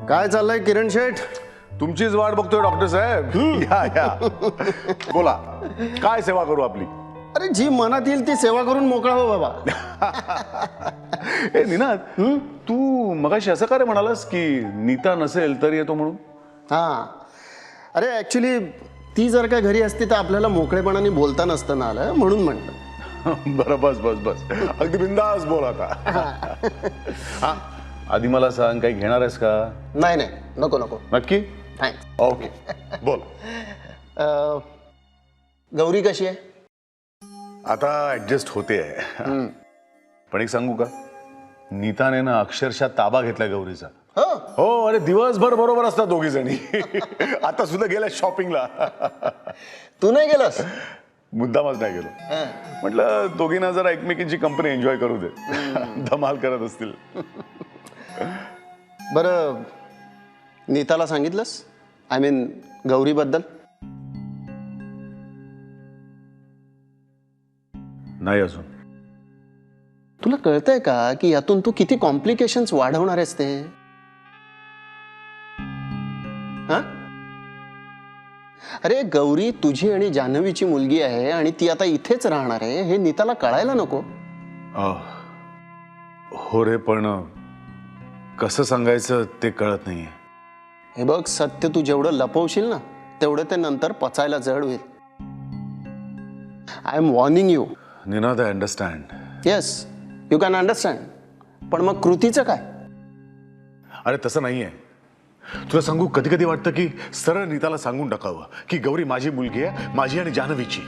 काय चाललंय किरण शेठ? तुमचीच वाट बघतोय डॉक्टर साहेब. या या बोला, काय सेवा करू आपली? अरे जी मनात येईल ती सेवा करून मोकळा हो बाबा. ए निनाद, तू मगाशी असं का रे म्हणालास की नीता नसेल तर येतो म्हणून? हा, अरे ऍक्च्युली ती जर का घरी असती तर आपल्याला मोकळेपणाने बोलता नसतं ना आलं, म्हणून म्हणलं. बरं, बस बस बस, अगदी बिंदास बोल आता. हा, आधी मला सांग, काही घेणार आहेस का? नाही नाही, नको नको. नक्की? थँक्स. ओके, बोल. गौरी कशी आहे? आता ऍडजस्ट होते. पण एक सांगू का, नीताने ना अक्षरशः ताबा घेतलाय गौरीचा. हो, अरे दिवसभर बरोबर असतात दोघी जणी. आता सुद्धा गेल्या शॉपिंगला. तू नाही गेलास? मुद्दामच नाही गेलो. म्हटलं दोघींना जरा एकमेकींची कंपनी एन्जॉय करू दे. धमाल करत असतील. बरं, नीताला सांगितलंस? आय मीन गौरीबद्दल? नाही अजून. तुला कळतंय का की यातून तू किती कॉम्प्लिकेशन्स वाढवणार आहेस ते? हा? अरे गौरी तुझी आणि जान्हवीची मुलगी आहे आणि ती आता इथेच राहणार आहे, हे नीताला कळायला नको? हो रे, पण कसं सांगायचं ते कळत नाहीये. हे बघ, सत्य तू जेवढं लपवशील ना तेवढं ते नंतर पचायला जड होईल. I am warning you. Ninad, I understand. Yes, you can understand. पण मग कृतीचं काय? अरे तसं नाहीये. तुला सांगू, कधी कधी वाटतं की सरळ नीताला सांगून टाकावं की गौरी माझी मुलगी आहे, माझी आणि जान्हवीची.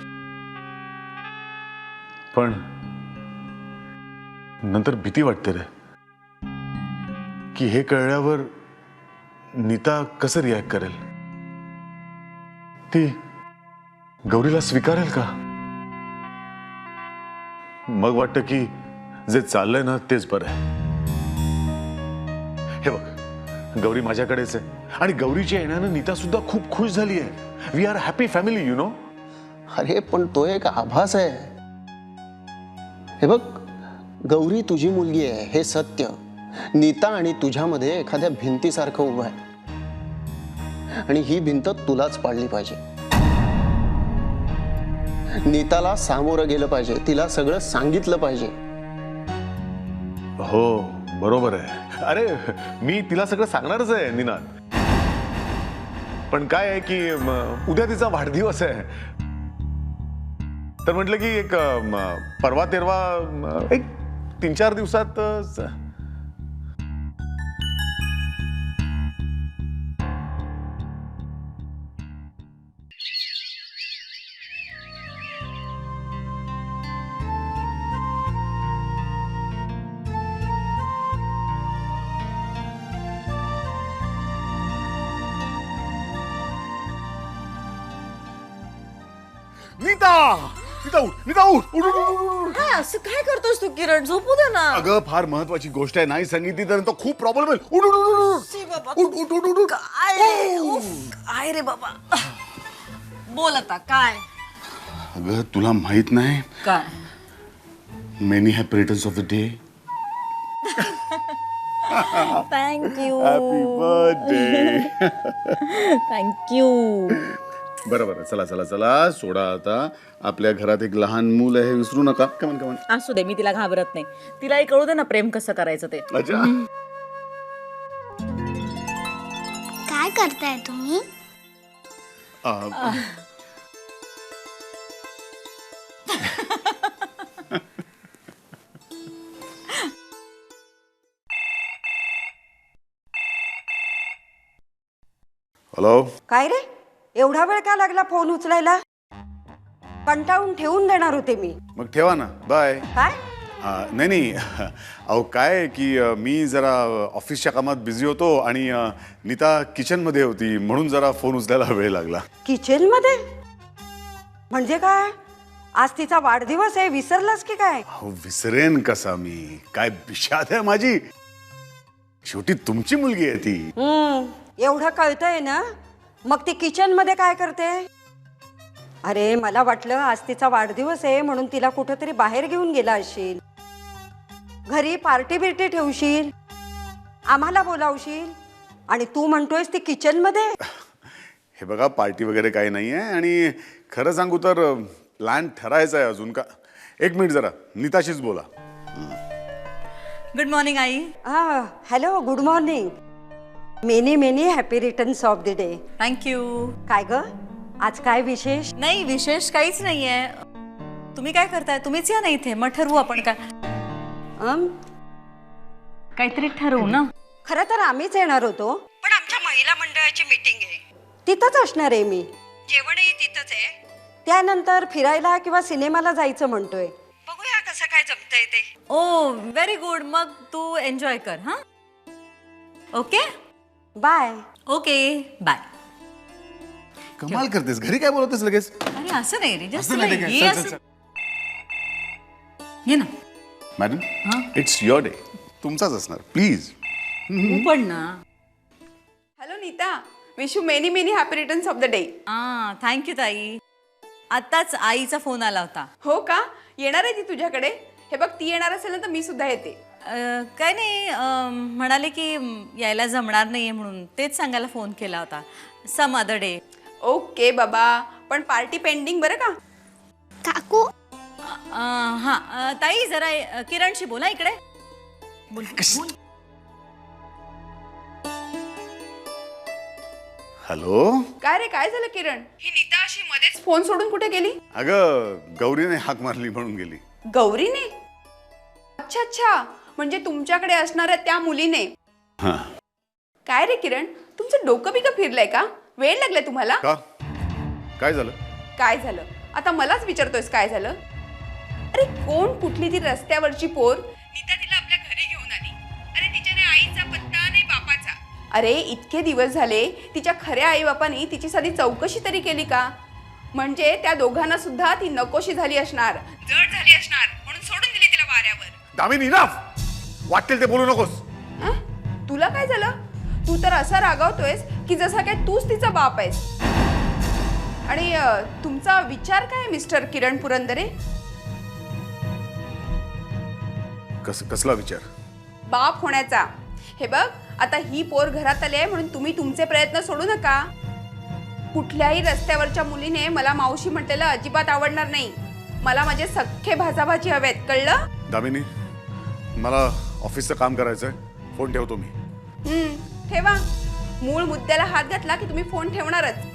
पण नंतर भीती वाटते रे की हे कळल्यावर नीता कसं रिॲक्ट करेल. ती गौरीला स्वीकारेल का? मग वाटतं की जे चाललंय ना तेच बरं आहे. हे बघ, गौरी माझ्याकडेच आहे आणि गौरीच्या येण्यानं नीता सुद्धा खूप खुश झाली आहे. We are happy family, you know. अरे पण तो एक आभास आहे. हे बघ, गौरी तुझी मुलगी आहे हे सत्य नीता आणि तुझ्यामध्ये एखाद्या भिंतीसारखं उभं आहे आणि ही भिंत तुलाच पाडली पाहिजे. नीताला सामोरं गेलं पाहिजे, तिला सगळं सांगितलं पाहिजे. हो, बरोबर आहे. अरे मी तिला सगळं सांगणारच आहे निनाद. पण काय आहे की उद्या तिचा वाढदिवस आहे, तर म्हटलं की एक परवा तेरवा एक 3-4 दिवसात. नीता, नीता उठ, नीता उठ, उठ, उठ, उठ. काय असं काय करतोस तू किरण? झोपू दे ना. अगं फार महत्वाची गोष्ट आहे, नाही सांगितली तर तो खूप प्रॉब्लेम होईल. उठ उठ उठ उठ. शी बाबा, उठ उठ उठ उठ उठ. काय उफ, काय रे बाबा? बोल आता काय? अगं तुला माहित नाही, काय? Many happy returns of the day. Thank you happy birthday. Thank you. बरं बरं, चला चला चला, सोडा आता. आपल्या घरात एक लहान मूल आहे, विसरू नका. कमन कमन. असू दे, मी तिला घाबरत नाही. तिलाही कळू दे ना प्रेम कसं करायचं ते. अच्छा. काय करताय तुम्ही? हॅलो. काय रे, एवढा वेळ का लागला फोन उचलायला? कंटाळून ठेवून देणार होते मी. मग ठेवा ना, बाय. काय? नाही नाही, अहो काय आहे की मी जरा ऑफिसच्या कामात बिझी होतो आणि नीता किचनमध्ये होती, म्हणून जरा फोन उचलायला वेळ लागला. किचन मध्ये? म्हणजे काय, आज तिचा वाढदिवस आहे, विसरलास की काय? अहो विसरेन कसा मी, काय विषाद आहे माझी. शेवटी तुमची मुलगी आहे ती. एवढं कळतंय ना, मग ती किचन मध्ये काय करते? अरे मला वाटलं आज तिचा वाढदिवस आहे म्हणून तिला कुठेतरी बाहेर घेऊन गेला असशील, घरी पार्टी बिर्टी ठेवशील, आम्हाला बोलावशील आणि तू म्हणतोयस ती किचन मध्ये. हे बघा पार्टी वगैरे काही नाही आहे आणि खरं सांगू तर प्लॅन ठरायचा आहे अजून का. एक मिनिट जरा नीताशीच बोला. Good morning I. Hello, good morning. Many many happy returns of the day. Thank you. काय ग, आज काय विशेष? नाही विशेष काहीच नाहीये. तुम्ही काय करताय? तुम्हीच या ना इथे, मग ठरवू आपण काय काहीतरी ठरवू ना. खरं तर आम्हीच येणार होतो, पण आमच्या महिला मंडळाची मीटिंग आहे, तिथंच असणार आहे मी. जेवणही तिथंच आहे. त्यानंतर फिरायला किंवा सिनेमाला जायचं म्हणतोय. बघूया कसं काय जमतंय ते. ओ व्हेरी गुड. मग तू एन्जॉय कर. हा ओके बाय. Okay bye. कमाल करतेस, घरी काय बोलतेस लगेच? अरे असं नाही रे, जस्ट असं नाही ते काय? चल, चल, चल. ये ना. Madam it's your day. तुमचाच असणार प्लीज. तू पण ना. Hello Neeta, wish you many many happy returns of the day. Thank you ताई. आताच आईचा फोन आला होता. हो का, येणार आहे ती तुझ्याकडे? हे बघ, ती येणार असेल ना तर मी सुद्धा येते. काय नाही, म्हणाले की यायला जमणार नाहीये म्हणून तेच सांगायला फोन केला होता. Some other day. ओके बाबा, पण पार्टी पेंडिंग बरं का. काकू हां ताई जरा किरणशी बोला इकडे. बोल. हॅलो. काय रे, काय झालं किरण? ही नीता अशी मध्येच फोन सोडून कुठे गेली? अगं गौरीने हाक मारली म्हणून गेली. गौरीने? अच्छा अच्छा, म्हणजे तुमच्याकडे असणाऱ्या त्या मुलीने. हा. काय रे किरण, तुमचं डोकं बिकं फिरलंय का? वेळ लागलाय तुम्हाला? का काय झालं? काय झालं? आता मलाच विचारतोयस काय झालं? अरे कोण कुठली ती रस्त्यावरची पोर नीता तिला आपल्या घरी घेऊन आली. अरे तिच्याने आईचा पत्ता नाही बापाचा. अरे इतके दिवस झाले तिच्या खऱ्या आई बापानी तिची साधी चौकशी तरी केली का? म्हणजे त्या दोघांना सुद्धा ती नकोशी झाली असणार, जड झाली असणार, म्हणून सोडून दिली तिला वाऱ्यावर. दामिनी इनफ. वाटेल ते बोलू नकोस. तुला काय झालं? तू तर असा रागावतोयस की जसा काय तूच तिचा बाप आहेस. आणि तुमचा विचार काय मिस्टर किरण पुरंदरे? कसला विचार? बाप होण्याचा. हे बघ, आता ही पोर घरात आली आहे म्हणून तुम्ही तुमचे प्रयत्न सोडू नका. कुठल्याही रस्त्यावरच्या मुलीने मला मावशी म्हटलेलं अजिबात आवडणार नाही. मला माझे सख्खे भाजाभाजी हवेत, कळलं? दामिनी मला ऑफिसचं काम करायचंय. फोन ठेवतो मी. ठेवा. मूळ मुद्द्याला हात घातला की तुम्ही फोन ठेवणारच.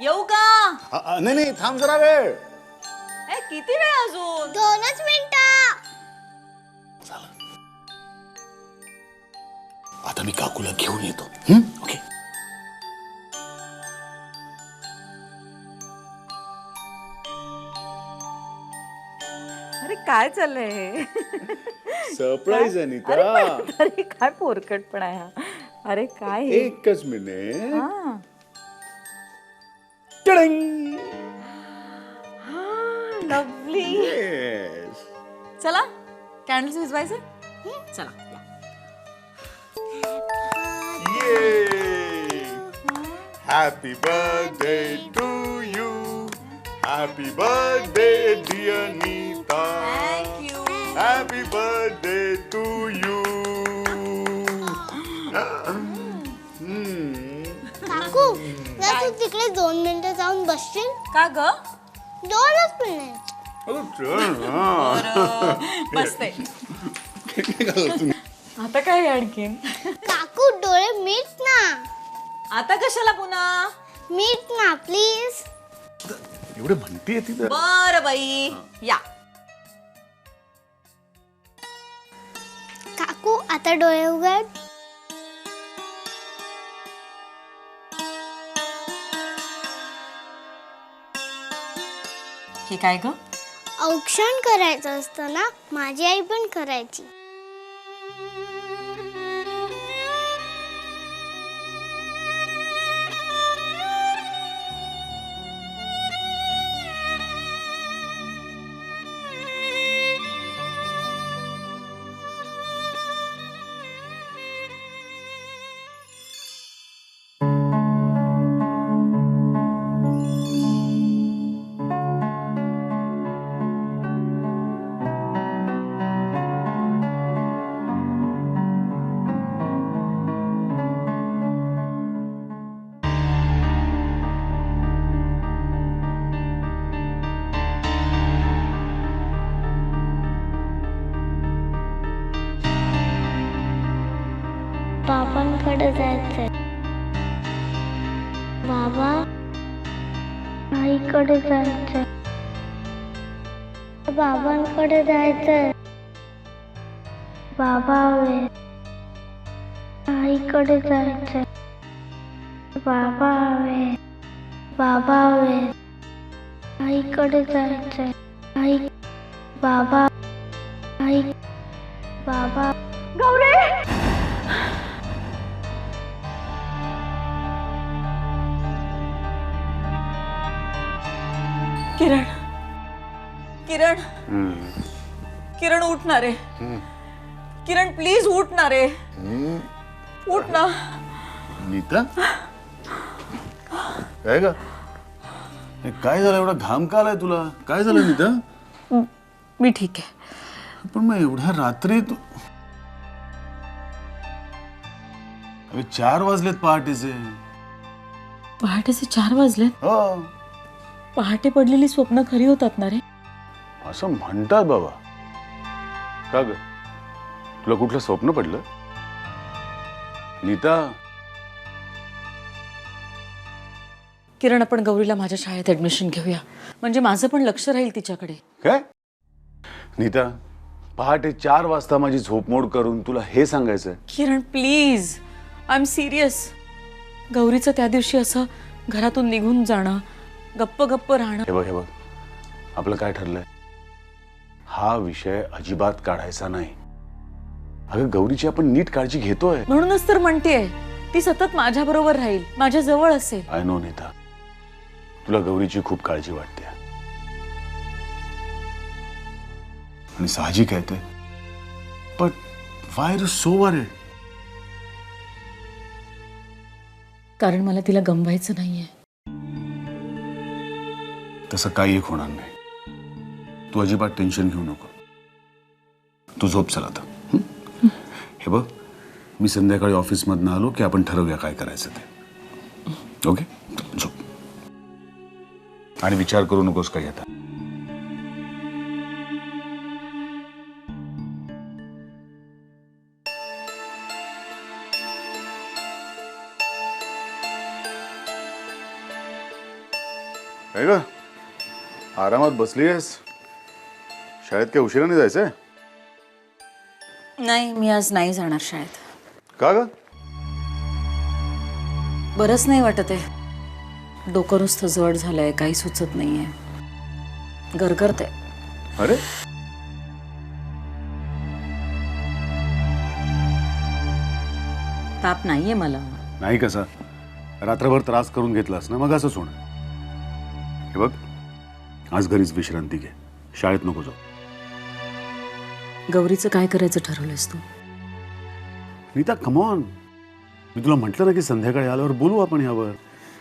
येऊ का? नाही नाही थांब जरा वेळ. किती वेळ अजून? 2च मिनिटं. आता मी काकूला घेऊन येतो. ओके. अरे काय चाललंय? सरप्राईज आहे नीता. अरे काय पोरकटपणा आहे हा. अरे काय हे? एकच मिनिट. हा. टडिंग. लवली. Yes. चला कॅन्डल्स विझवायचे. चला. Yay! Happy birthday to you. Happy birthday, dear Neeta. Thank you. Happy birthday to you. काकू जर तू तिकडे 2 मिनिटं जाऊन बसशील? का ग? 2च मिनिट. बसते. आता काय आणखीन? काकू डोळे मीट ना. आता कशाला पुन्हा? मीट ना प्लीज. एवढे म्हणते ती तर. बर बाई या. काकू आता डोळे उघड. हे काय ग? औक्षण करायचं असतं ना, माझी आई पण करायची. बाबांकडे जायचंय. बाबा आईकडे जायचंय. बाबांकडे जायचंय. बाबा हवे. आईकडे जायचंय. बाबा हवे. बाबा हवे. आईकडे जायचंय. आई बाबा आई बाबा. किरण किरण किरण उठणार आहे. किरण प्लीज उठणार आहे. उठ ना. नीता काय ग हे काय झालं एवढा घाम का आलाय तुला काय झालं नीता मी ठीक आहे. पण मग एवढ्या रात्री तू अरे 4 वाजलेत पहाटेचे. पहाटेचे 4 वाजले. हो पहाटे पडलेली स्वप्न खरी होतात ना रे. असं म्हणतात बाबा. का ग तुला कुठलं स्वप्न पडलं नीता. किरण आपण गौरीला माझ्या शाळेत ऍडमिशन घेऊया म्हणजे माझं पण लक्ष राहील तिच्याकडे. काय नीता पहाटे 4 वाजता माझी झोपमोड करून तुला हे सांगायचंय. किरण प्लीज आय एम सिरियस. गौरीचं त्या दिवशी असं घरातून निघून जाणं गप्प गप्प राहणं. हे बघ आपलं काय ठरलंय हा विषय अजिबात काढायचा नाही. अगं गौरीची आपण नीट काळजी घेतोय. म्हणूनच तर म्हणतेय ती सतत माझ्या बरोबर राहील माझ्या जवळ असेल. आय नो नीता तुला गौरीची खूप काळजी वाटते आणि साहजिक आहे ते. पण व्हाय आर सो वरीड. कारण मला तिला गमवायचं नाहीये. तसं काही एक होणार नाही. तू अजिबात टेन्शन घेऊ नको. तू झोप चल आता. हे बघ मी संध्याकाळी ऑफिसमधनं आलो की आपण ठरवूया काय करायचं ते. ओके झोप आणि विचार करू नकोस काही आता. काय ग आरामात बसली आहेस. शाळेत काय उशिराने जायचंय. नाही मी आज नाही जाणार शाळेत. का ग बरंच नाही वाटत आहे. डोकं नुसतं जड झालंय काही सुचत नाहीये. गरगरते. अरे ताप नाहीये मला. नाही कसा रात्रभर त्रास करून घेतलास ना मग असंच होणार. हे बघ आज घरीच विश्रांती घे. शाळेत नको जाऊ. गौरीचं काय करायचं ठरवलंयस तू. नीता कमॉन मी तुला म्हटलं ना की संध्याकाळी आल्यावर बोलू आपण यावर.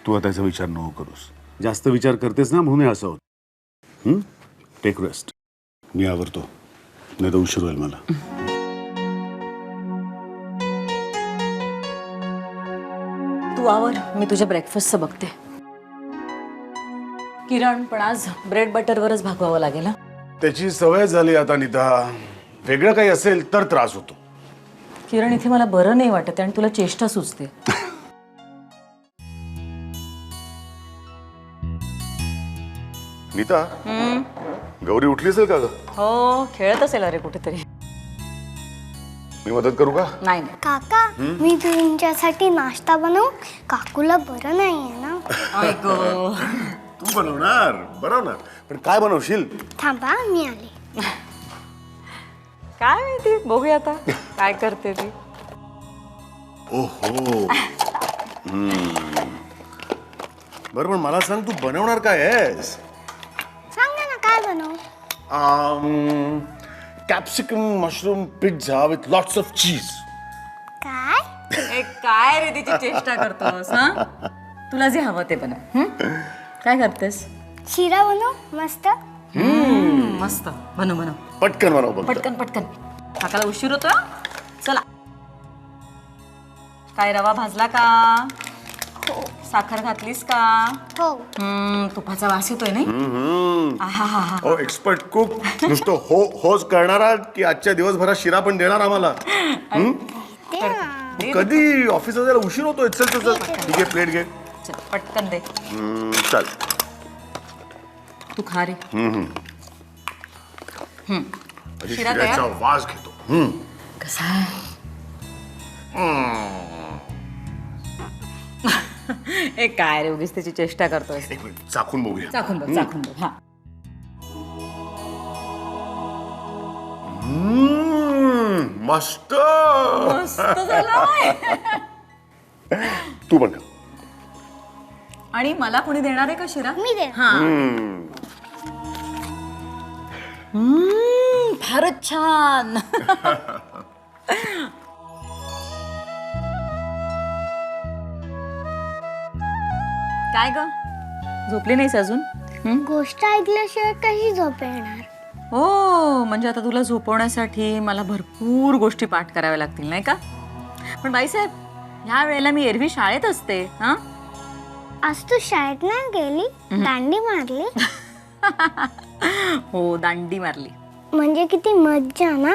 तू आता त्याचा विचार नको करूस. जास्त विचार करतेस ना म्हणून हे असं होत. Take rest. मी आवरतो नाही तर उशीर होईल मला. तू आवर मी तुझ्या ब्रेकफास्टचं बघते. किरण पण आज ब्रेड बटरवरच भागवावं लागेल. हा त्याची सवय झाली आता नीता. वेगळं काही असेल तर त्रास होतो. किरण इथे मला बरं नाही वाटत आणि तुला चेष्टा सुचते. नीता गौरी उठली असेल का ग. हो खेळत असेल अरे कुठेतरी. मी मदत करू का. नाही नाही. काका मी तुमच्यासाठी नाश्ता बनवू. काकूला बरं नाहीये ना. तू बनवणार बनवणार पण काय बनवशील. थांबा मी आले. काय माहिती बघूया आता काय करते ती. ओहो बरं पण मला सांग तू बनवणार काय आहेस. सांगा ना काय बनवू. Capsicum mushroom pizza with lots of cheese. काय काय रे तिची चेष्टा करतोस. हा तुला जे हवं ते बनव. काय करतेस. शिरा बनवू मस्त. मस्त बनव बनव. पटकन बनव बघ. पटकन पटकन. काकाला उशीर होतोय. चला. काय रवा भाजला का. साखर घातलीस का. हो तुपाचा वास येतोय नाही. आहाहा. ओ एक्सपर्ट कुक नुसतं हो होच करणारा की आजच्या दिवसभरात शिरा पण देणार आम्हाला. ते कधी ऑफिसला जायला उशीर होतोय. चल चल चल ठीक आहे, प्लेट घे. चल पटकन दे. चल. तू खा रे. आधी शिरा शिऱ्याचा वास घेतो. कसा आहे? ए काय रे उगीच त्याची चेष्टा करतोय. एक मिनिट चाखून बघूया. चाखून बघ चाखून बघ. हा मस्त. मस्त झालाय. तू पण खा. आणि मला कोणी देणार आहे का शिरा? मी दे. हा फारच छान. काय ग झोपली नाहीस अजून? गोष्ट ऐकल्याशिवाय कशी झोप येणार? हो म्हणजे आता तुला झोपवण्यासाठी मला भरपूर गोष्टी पाठ कराव्या लागतील नाही का? पण बाईसाहेब ह्या वेळेला मी एरवी शाळेत असते. हा आज तू शाळेत नाही गेली, दांडी मारली. हो दांडी मारली. म्हणजे किती मज्जा ना.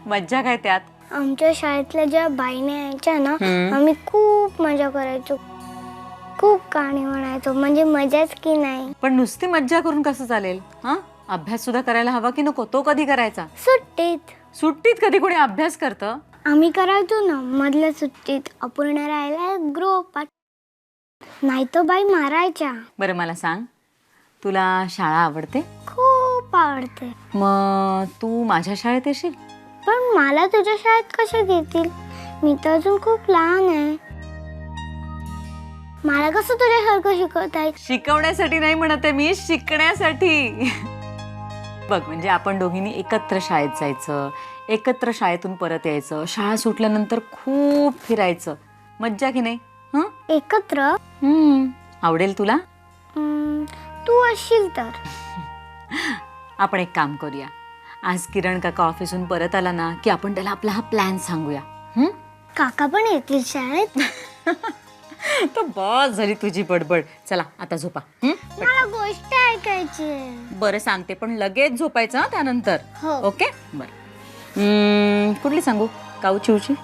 मज्जा काय त्यात? आमच्या शाळेतल्या ज्या बाईने यायच्या ना, आम्ही खूप मजा करायचो, खूप गाणी म्हणायचो. म्हणजे मजाच की नाही. पण नुसती मज्जा करून कसं चालेल? हा अभ्यास सुद्धा करायला हवा की नको? तो कधी करायचा? सुट्टीत. सुट्टीत कधी कोणी अभ्यास करतं? आम्ही करायचो ना मधल्या सुट्टीत. अपूर्ण राहायला ग्रुप, नाही तो बाई मारायच्या. बरं मला सांग तुला शाळा आवडते? खूप आवडते. मग तू माझ्या शाळेत येशील? पण मला तुझ्या शाळेत कसे घेतील? मी तर अजून खूप लहान आहे. मला कसं तुझ्यासारखं शिकवता येईल? शिकवण्यासाठी नाही म्हणत आहे मी, शिकण्यासाठी. बघ म्हणजे आपण दोघींनी एकत्र शाळेत जायचं, एकत्र शाळेतून परत यायचं, शाळा सुटल्यानंतर खूप फिरायचं. मज्जा की नाही? एकत्र? आवडेल तुला? तू असशील तर. आपण एक काम करूया, आज किरण काका ऑफिसून परत आला ना की आपण त्याला आपला हा प्लॅन सांगूया. काका पण येतील शाळेत? तर बस झाली तुझी बडबड. चला आता झोपा. मला गोष्ट ऐकायची आहे. बरं सांगते पण लगेच झोपायचं त्यानंतर. हो. ओके बरं. कुठली सांगू? काऊ चिवची?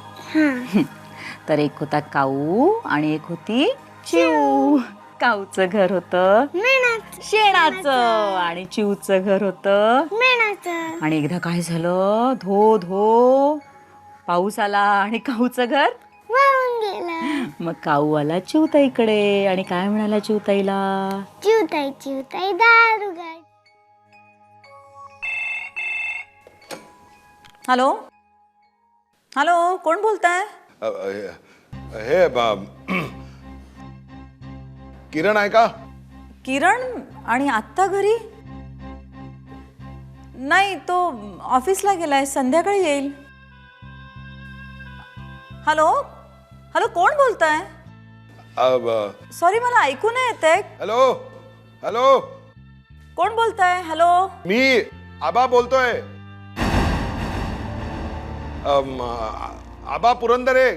तर एक होता काऊ आणि एक होती चिऊ. काऊचं घर होतं शेणाचं आणि चिऊचं घर होतं मेणाचं. आणि एकदा काय झालं, धो धो पाऊस आला आणि काऊचं घर वाहून गेला. मग काऊ आला चिवताईकडे आणि काय म्हणाला चिवताईला? चिवताई चिवताई दारू गाड. हॅलो हॅलो कोण बोलताय? हे किरण आहे का? किरण आणि आत्ता घरी नाही, तो ऑफिसला गेलाय, संध्याकाळी येईल. हॅलो हॅलो कोण बोलताय? सॉरी मला ऐकू नाही येतंय. हॅलो हॅलो कोण बोलताय? हॅलो मी आबा बोलतोय. आबा पुरंदरे.